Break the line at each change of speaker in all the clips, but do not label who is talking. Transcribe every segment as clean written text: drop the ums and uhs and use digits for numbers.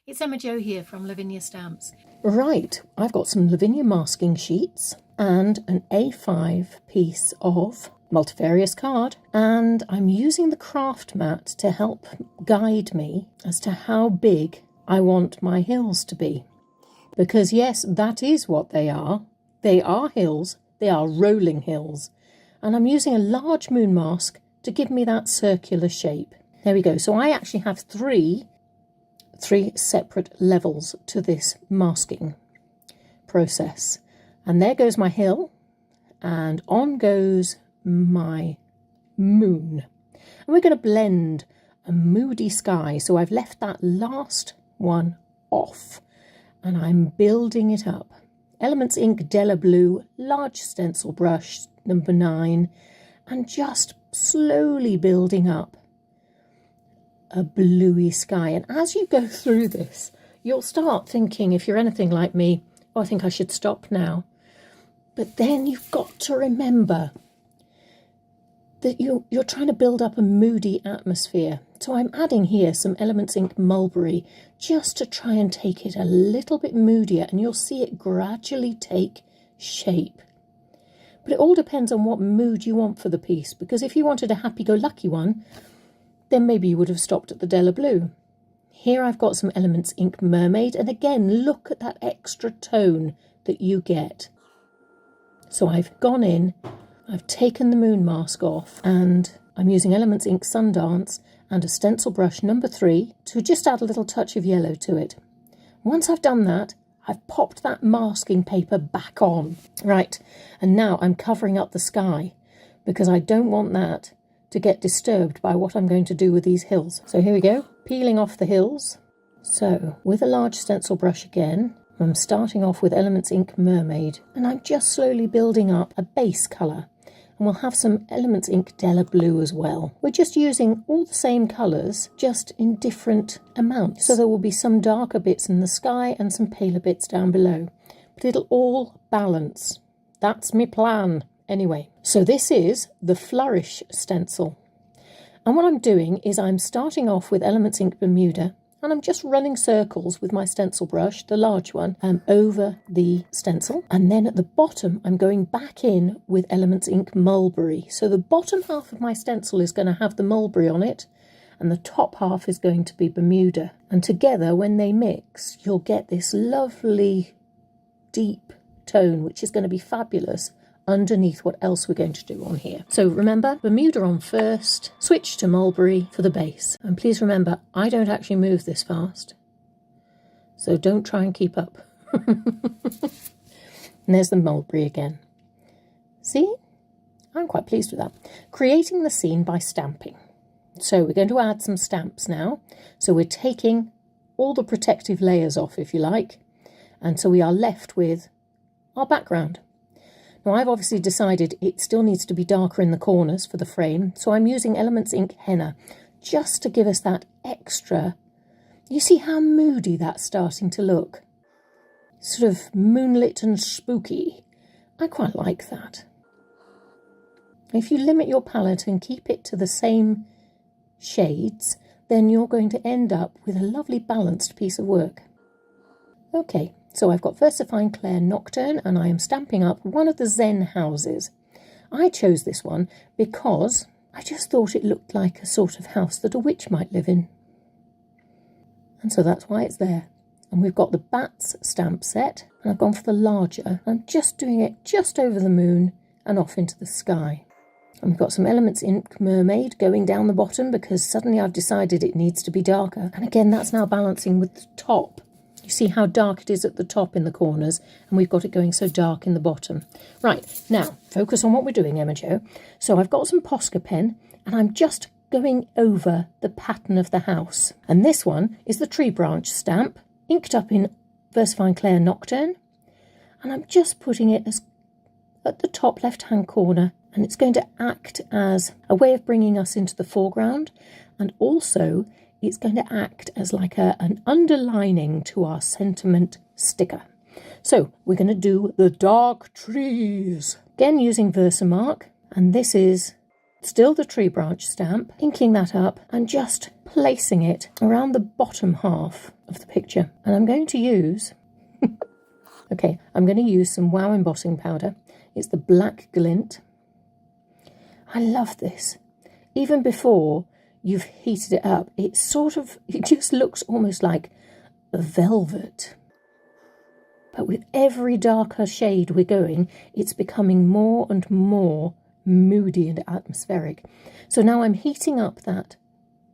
It's Emma Jo here from Lavinia Stamps.
Right, I've got some Lavinia masking sheets and an A5 piece of multifarious card, and I'm using the craft mat to help guide me as to how big I want my hills to be. Because yes, that is what they are. They are hills, they are rolling hills, and I'm using a large moon mask to give me that circular shape. There we go. So I actually have three separate levels to this masking process. And there goes my hill, and on goes my moon. And we're going to blend a moody sky. So I've left that last one off, and I'm building it up. Elements Ink Della Blue, large stencil brush, number 9, and just slowly building up a bluey sky. And as you go through this, you'll start thinking, if you're anything like me, oh, I think I should stop now. But then you've got to remember that you're trying to build up a moody atmosphere. So I'm adding here some Elements Ink Mulberry just to try and take it a little bit moodier, and you'll see it gradually take shape. But it all depends on what mood you want for the piece, because if you wanted a happy-go-lucky one, then maybe you would have stopped at the Della Blue. Here I've got some Elements Ink Mermaid, and again, look at that extra tone that you get. So I've gone in, I've taken the moon mask off, and I'm using Elements Ink Sundance and a stencil brush number 3 to just add a little touch of yellow to it. Once I've done that, I've popped that masking paper back on. Right, and now I'm covering up the sky because I don't want that to get disturbed by what I'm going to do with these hills. So here we go, peeling off the hills. So with a large stencil brush again, I'm starting off with Elements Ink Mermaid, and I'm just slowly building up a base colour. And we'll have some Elements Ink Della Blue as well. We're just using all the same colours, just in different amounts. So there will be some darker bits in the sky and some paler bits down below. But it'll all balance. That's my plan. Anyway, so this is the Flourish stencil. And what I'm doing is I'm starting off with Elements Ink Bermuda, and I'm just running circles with my stencil brush, the large one, over the stencil. And then at the bottom, I'm going back in with Elements Ink Mulberry. So the bottom half of my stencil is going to have the mulberry on it, and the top half is going to be Bermuda. And together, when they mix, you'll get this lovely deep tone, which is going to be fabulous underneath what else we're going to do on here. So remember, Bermuda on first, switch to mulberry for the base. And please remember, I don't actually move this fast, so don't try and keep up. And there's the mulberry again. See? I'm quite pleased with that. Creating the scene by stamping. So we're going to add some stamps now. So we're taking all the protective layers off, if you like, and so we are left with our background. Now I've obviously decided it still needs to be darker in the corners for the frame, so I'm using Elements Ink Henna just to give us that extra. You see how moody that's starting to look? Sort of moonlit and spooky. I quite like that. If you limit your palette and keep it to the same shades, then you're going to end up with a lovely balanced piece of work. Okay. So I've got Versifying Claire Nocturne, and I am stamping up one of the Zen houses. I chose this one because I just thought it looked like a sort of house that a witch might live in. And so that's why it's there. And we've got the Bats stamp set, and I've gone for the larger. I'm just doing it just over the moon and off into the sky. And we've got some Elements Ink Mermaid going down the bottom because suddenly I've decided it needs to be darker. And again, that's now balancing with the top. You see how dark it is at the top in the corners, and we've got it going so dark in the bottom. Right, now, focus on what we're doing, Emma Jo. So I've got some Posca pen, and I'm just going over the pattern of the house. And this one is the Tree Branch stamp, inked up in Versifying Claire Nocturne. And I'm just putting it as at the top left-hand corner, and it's going to act as a way of bringing us into the foreground, and also it's going to act as like an underlining to our sentiment sticker. So we're going to do the dark trees. Again using Versamark, and this is Still the tree branch stamp, inking that up and just placing it around the bottom half of the picture. And I'm going to use, I'm going to use some Wow embossing powder. It's the black glint. I love this. Even before you've heated it up, it just looks almost like a velvet. But with every darker shade we're going, it's becoming more and more moody and atmospheric. So now I'm heating up that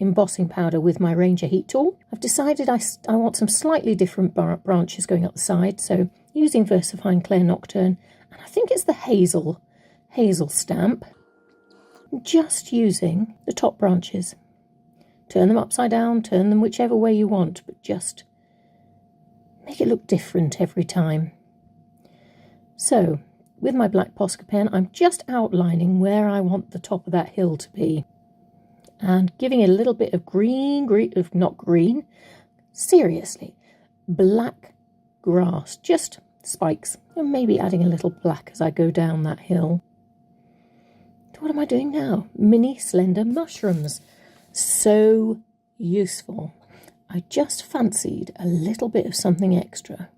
embossing powder with my Ranger heat tool. I've decided I want some slightly different branches going up the side, so using VersaFine Clair Nocturne, and I think it's the hazel stamp. Just using the top branches. Turn them upside down, turn them whichever way you want, but just make it look different every time. So, with my black Posca pen, I'm just outlining where I want the top of that hill to be. And giving it a little bit of black grass, just spikes. And maybe adding a little black as I go down that hill. What am I doing now? Mini slender mushrooms. So useful. I just fancied a little bit of something extra.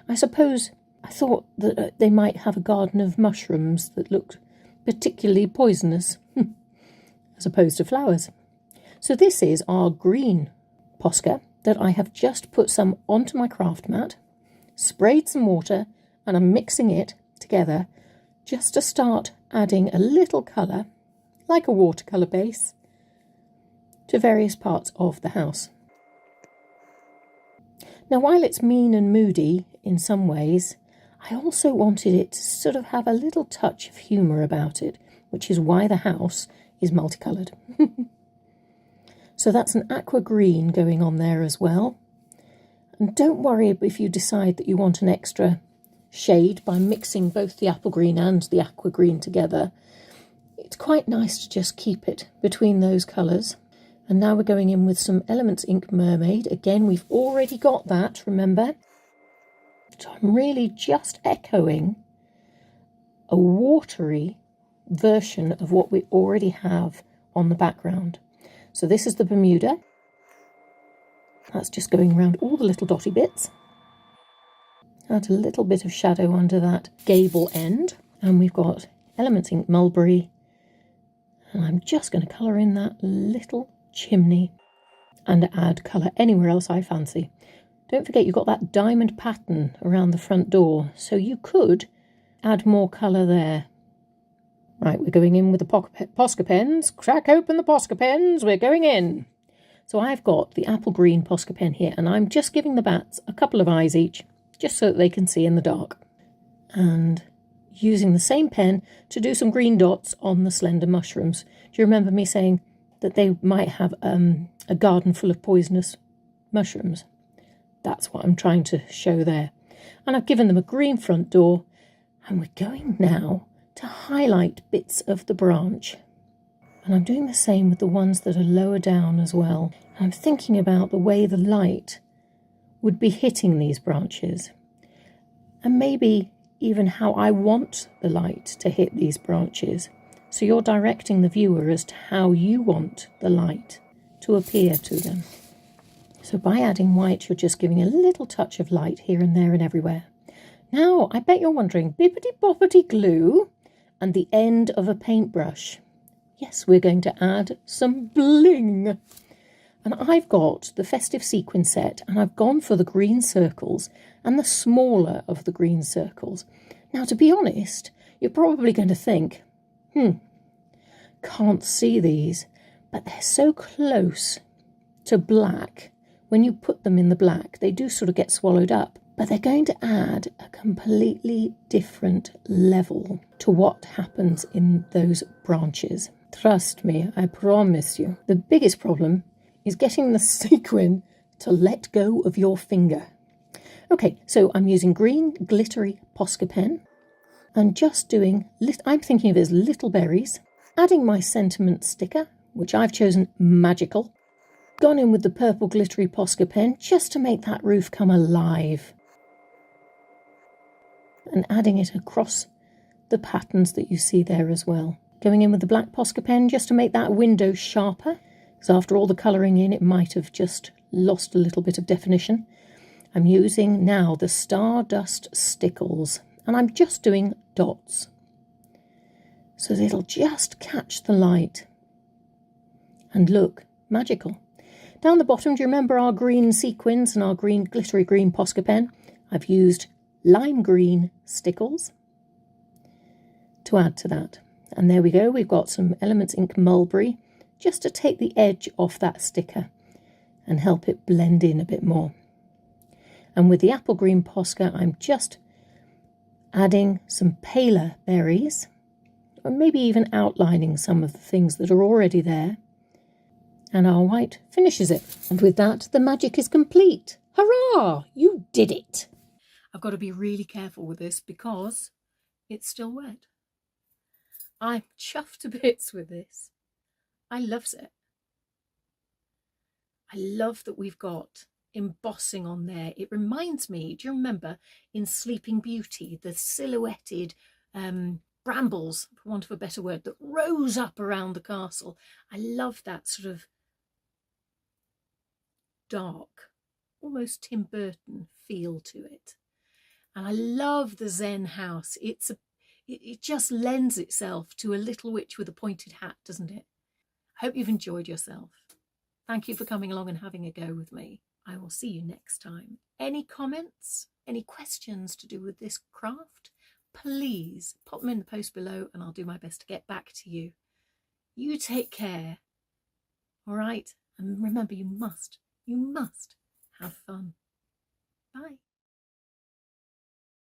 I thought that they might have a garden of mushrooms that looked particularly poisonous, as opposed to flowers. So this is our green Posca that I have just put some onto my craft mat, sprayed some water, and I'm mixing it together just to start adding a little colour, like a watercolour base, to various parts of the house. Now, while it's mean and moody in some ways, I also wanted it to sort of have a little touch of humour about it, which is why the house is multicoloured. So that's an aqua green going on there as well. And don't worry if you decide that you want an extra shade by mixing both the apple green and the aqua green together. It's quite nice to just keep it between those colours. And now we're going in with some Elements Ink Mermaid. Again, we've already got that, remember? So I'm really just echoing a watery version of what we already have on the background. So this is the Bermuda. That's just going around all the little dotty bits. Add a little bit of shadow under that gable end. And we've got Elements Ink Mulberry. And I'm just going to colour in that little chimney and add colour anywhere else I fancy. Don't forget you've got that diamond pattern around the front door, so you could add more colour there. Right, we're going in with the Posca pens. Crack open the Posca pens, we're going in. So I've got the apple green Posca pen here, and I'm just giving the bats a couple of eyes each, just so that they can see in the dark. And using the same pen to do some green dots on the slender mushrooms. Do you remember me saying that they might have a garden full of poisonous mushrooms? That's what I'm trying to show there. And I've given them a green front door, and we're going now to highlight bits of the branch. And I'm doing the same with the ones that are lower down as well. I'm thinking about the way the light would be hitting these branches, and maybe even how I want the light to hit these branches. So you're directing the viewer as to how you want the light to appear to them. So by adding white, you're just giving a little touch of light here and there and everywhere. Now, I bet you're wondering, bippity-boppity glue and the end of a paintbrush. Yes, we're going to add some bling. And I've got the festive sequin set, and I've gone for the green circles and the smaller of the green circles. Now, to be honest, you're probably going to think, can't see these, but they're so close to black. When you put them in the black, they do sort of get swallowed up, but they're going to add a completely different level to what happens in those branches. Trust me, I promise you. The biggest problem is getting the sequin to let go of your finger. Okay, so I'm using green glittery Posca pen and just doing, I'm thinking of it as little berries, adding my sentiment sticker, which I've chosen magical. Gone in with the purple glittery Posca pen just to make that roof come alive. And adding it across the patterns that you see there as well. Going in with the black Posca pen just to make that window sharper, because after all the colouring in, it might have just lost a little bit of definition. I'm using now the Stardust Stickles, and I'm just doing dots, so that it'll just catch the light and look magical. Down the bottom, do you remember our green sequins and our green glittery green Posca pen? I've used lime green Stickles to add to that. And there we go, we've got some Elements Ink Mulberry just to take the edge off that sticker and help it blend in a bit more. And with the apple green Posca, I'm just adding some paler berries, or maybe even outlining some of the things that are already there. And our white finishes it. And with that, the magic is complete. Hurrah! You did it!
I've got to be really careful with this because it's still wet. I'm chuffed to bits with this. I loves it. I love that we've got embossing on there. It reminds me, do you remember in Sleeping Beauty, the silhouetted brambles, for want of a better word, that rose up around the castle? I love that sort of dark, almost Tim Burton feel to it. And I love the Zen house. It just lends itself to a little witch with a pointed hat, doesn't it? I hope you've enjoyed yourself. Thank you for coming along and having a go with me. I will see you next time. Any comments, any questions to do with this craft, please pop them in the post below and I'll do my best to get back to you. You take care. All right? And remember, you must have fun. Bye.